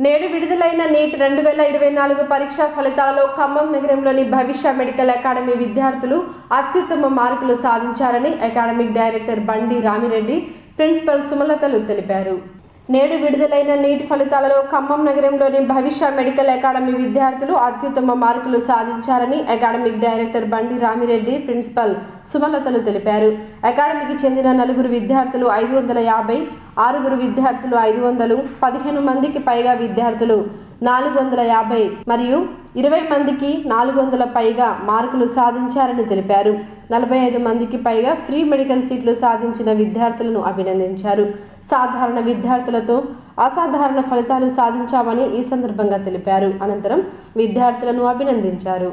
నేడు విడుదలైన నీట్ 2024 పరీక్షా ఫలితాలలో ఖమ్మం నగరంలోని భవిష్య మెడికల్ అకాడమీ విద్యార్థులు అత్యుత్తమ మార్కులు సాధించారని అకాడమిక్ డైరెక్టర్ బండి రామిరెడ్డి, ప్రిన్సిపల్ సుమలతలు తెలిపారు. నేడు విడుదలైన నీట్ ఫలితాలలో ఖమ్మం నగరంలోని భవిష్య మెడికల్ అకాడమీ విద్యార్థులు అత్యుత్తమ మార్కులు సాధించారని అకాడమిక్ డైరెక్టర్ బండి రామిరెడ్డి, ప్రిన్సిపల్ సుమలతలు తెలిపారు. అకాడమీకి చెందిన 4 విద్యార్థులు 550, 6 విద్యార్థులు 500, 15 మందికి పైగా విద్యార్థులు 450 మరియు 20 మందికి 400 పైగా మార్కులు సాధించారని తెలిపారు. 45 మందికి పైగా ఫ్రీ మెడికల్ సీట్లు సాధించిన విద్యార్థులను అభినందించారు. సాధారణ విద్యార్థులతో అసాధారణ ఫలితాలు సాధించామని ఈ సందర్భంగా తెలిపారు. అనంతరం విద్యార్థులను అభినందించారు.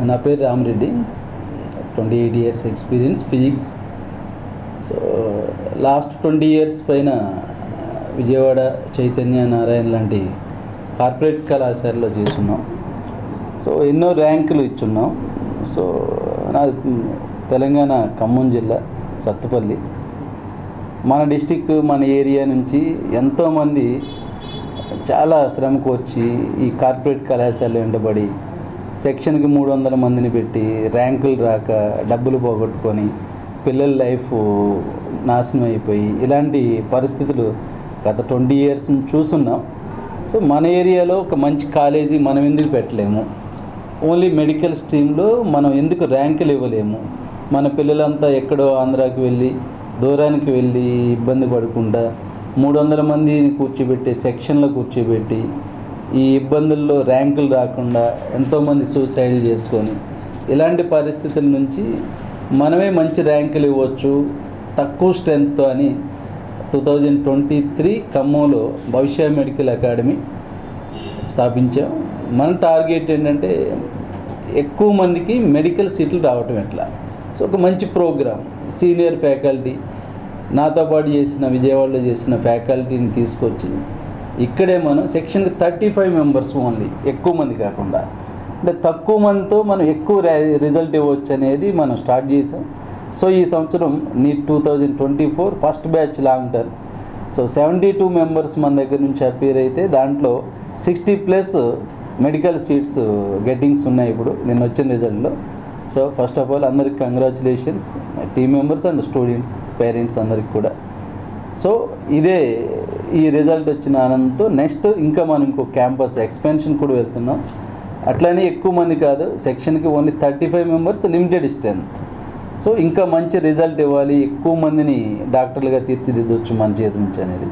నా పేరు Ramireddy, 28 years experience physics. So last 20 years పైన విజయవాడ చైతన్య నారాయణ లాంటి కార్పొరేట్ కళాశాలలో చేస్తున్నాం. సో ఎన్నో ర్యాంకులు ఇచ్చున్నాం. సో నా తెలంగాణ ఖమ్మం జిల్లా సత్తుపల్లి, మన డిస్టిక్ మన ఏరియా నుంచి ఎంతోమంది చాలా శ్రమకు వచ్చి ఈ కార్పొరేట్ కళాశాలలో వెంటబడి సెక్షన్కి 300 మందిని పెట్టి ర్యాంకులు రాక డబ్బులు పోగొట్టుకొని పిల్లల లైఫ్ నాశనం అయిపోయి ఇలాంటి పరిస్థితులు గత 20 years చూస్తున్నాం. సో మన ఏరియాలో ఒక మంచి కాలేజీ మనం ఎందుకు పెట్టలేము? ఓన్లీ మెడికల్ స్ట్రీమ్లో మనం ఎందుకు ర్యాంకులు ఇవ్వలేము? మన పిల్లలంతా ఎక్కడో ఆంధ్రాకి వెళ్ళి దూరానికి వెళ్ళి ఇబ్బంది పడకుండా 300 మందిని కూర్చోబెట్టి సెక్షన్లో కూర్చోబెట్టి ఈ ఇబ్బందుల్లో ర్యాంకులు రాకుండా ఎంతోమంది సూసైడ్ చేసుకొని ఇలాంటి పరిస్థితుల నుంచి మనమే మంచి ర్యాంకులు ఇవ్వచ్చు తక్కువ స్ట్రెంత్తో అని 2023 ఖమ్మంలో భవిష్య మెడికల్ అకాడమీ స్థాపించాం. మన టార్గెట్ ఏంటంటే ఎక్కువ మందికి మెడికల్ సీట్లు రావటం ఎట్లా. సో ఒక మంచి ప్రోగ్రామ్, సీనియర్ ఫ్యాకల్టీ నాతో పాటు చేసిన విజయవాడలో చేసిన ఫ్యాకల్టీని తీసుకొచ్చి ఇక్కడే మనం సెక్షన్కి 35 members ఓన్లీ, ఎక్కువ మంది కాకుండా, అంటే తక్కువ మందితో మనం ఎక్కువ రిజల్ట్ ఇవ్వచ్చు అనేది మనం స్టార్ట్ చేసాం. సో ఈ సంవత్సరం NEET 2024 first batch long term. So 72 members మన దగ్గర నుంచి అపీర్ అయితే దాంట్లో 60+ మెడికల్ సీట్స్ గెట్టింగ్స్ ఉన్నాయి ఇప్పుడు నేను వచ్చిన రిజల్ట్లో. సో ఫస్ట్ ఆఫ్ ఆల్ అందరికి congratulations, team members and students, parents అందరికి కూడా. సో ఇదే ఈ రిజల్ట్ వచ్చిన ఆనందంతో నెక్స్ట్ ఇంకా మనం ఇంకో క్యాంపస్ ఎక్స్పెన్షన్ కూడా వెళ్తున్నాం. అట్లనే ఎక్కువ మంది కాదు, సెక్షన్కి only 35 members, limited strength. So ఇంకా మంచి రిజల్ట్ ఇవ్వాలి, ఎక్కువ మందిని డాక్టర్లుగా తీర్చిదిద్దొచ్చు మన చేతి నుంచి అనేది.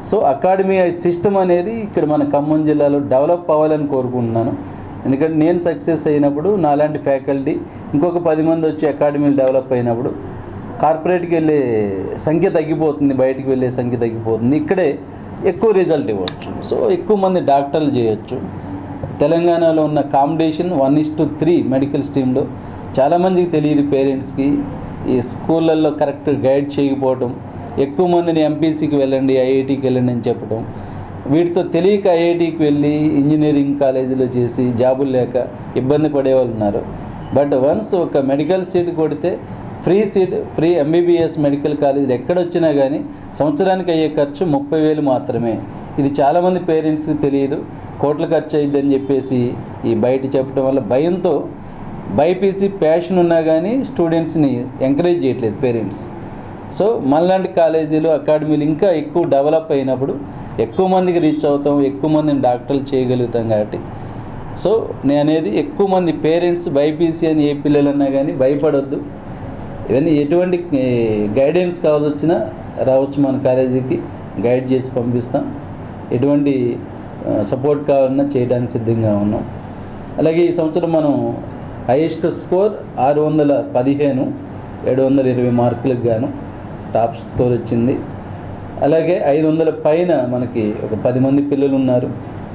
సో అకాడమీ సిస్టమ్ అనేది ఇక్కడ మన ఖమ్మం జిల్లాలో డెవలప్ అవ్వాలని కోరుకుంటున్నాను. ఎందుకంటే నేను సక్సెస్ అయినప్పుడు నాలాంటి ఫ్యాకల్టీ ఇంకొక 10 మంది వచ్చి అకాడమీలు డెవలప్ అయినప్పుడు కార్పొరేట్కి వెళ్ళే సంఖ్య తగ్గిపోతుంది, బయటికి వెళ్ళే సంఖ్య తగ్గిపోతుంది. ఇక్కడే ఎక్కువ రిజల్ట్ ఇవ్వచ్చు. సో ఎక్కువ మంది డాక్టర్లు చేయొచ్చు. తెలంగాణలో ఉన్న కాంపిటీషన్ 1:3 మెడికల్ స్ట్రీమ్లో చాలామందికి తెలియదు. పేరెంట్స్కి ఈ స్కూళ్ళల్లో కరెక్ట్ గైడ్ చేయకపోవటం, ఎక్కువ మందిని ఎంపీసీకి వెళ్ళండి, ఐఐటీకి వెళ్ళండి అని చెప్పడం, వీటితో తెలియక ఐఐటీకి వెళ్ళి ఇంజనీరింగ్ కాలేజీలో చేసి జాబులు లేక ఇబ్బంది పడేవాళ్ళు ఉన్నారు. బట్ వన్స్ ఒక మెడికల్ సీట్ కొడితే free seat, free MBBS medical కాలేజీలు ఎక్కడొచ్చినా కానీ సంవత్సరానికి అయ్యే ఖర్చు 30,000 మాత్రమే. ఇది చాలామంది పేరెంట్స్కి తెలియదు. కోట్ల ఖర్చు అయ్యిద్దని చెప్పేసి ఈ బయట చెప్పడం వల్ల భయంతో బైపీసీ ప్యాషన్ ఉన్నా కానీ స్టూడెంట్స్ని ఎంకరేజ్ చేయట్లేదు పేరెంట్స్. సో మనలాంటి కాలేజీలు, అకాడమీలు ఇంకా ఎక్కువ డెవలప్ అయినప్పుడు ఎక్కువ మందికి రీచ్ అవుతాం, ఎక్కువ మందిని డాక్టర్లు చేయగలుగుతాం. కాబట్టి సో నేను అనేది ఎక్కువ మంది పేరెంట్స్ బైపీసీ అని ఏ పిల్లలన్నా కానీ భయపడొద్దు. ఇవన్నీ ఎటువంటి గైడెన్స్ కావాల్సి వచ్చినా రావచ్చు మన కాలేజీకి, గైడ్ చేసి పంపిస్తాం. ఎటువంటి సపోర్ట్ కావాలన్నా చేయడానికి సిద్ధంగా ఉన్నాం. అలాగే ఈ సంవత్సరం మనం హైయెస్ట్ స్కోర్ 615, 720 మార్కులకు గాను టాప్ స్కోర్ వచ్చింది. అలాగే 500 పైన మనకి ఒక 10 మంది పిల్లలు ఉన్నారు.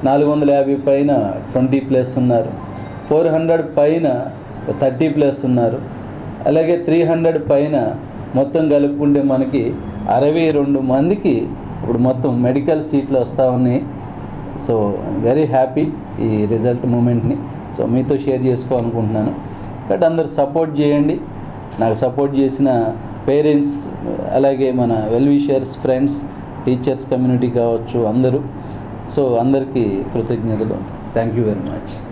450 పైన 20+ ఉన్నారు. 400 పైన 30+ ఉన్నారు. అలాగే 300 పైన మొత్తం కలుపుకుంటే మనకి 62 మందికి ఇప్పుడు మొత్తం మెడికల్ సీట్లు వస్తూ ఉన్నాయి. సో వెరీ హ్యాపీ ఈ రిజల్ట్ మూమెంట్ని సో మీతో షేర్ చేసుకోవాలనుకుంటున్నాను. బట్ అందరు సపోర్ట్ చేయండి. నాకు సపోర్ట్ చేసిన పేరెంట్స్, అలాగే మన well wishers, friends, teachers community కావచ్చు అందరూ. సో అందరికీ కృతజ్ఞతలు. Thank you very much.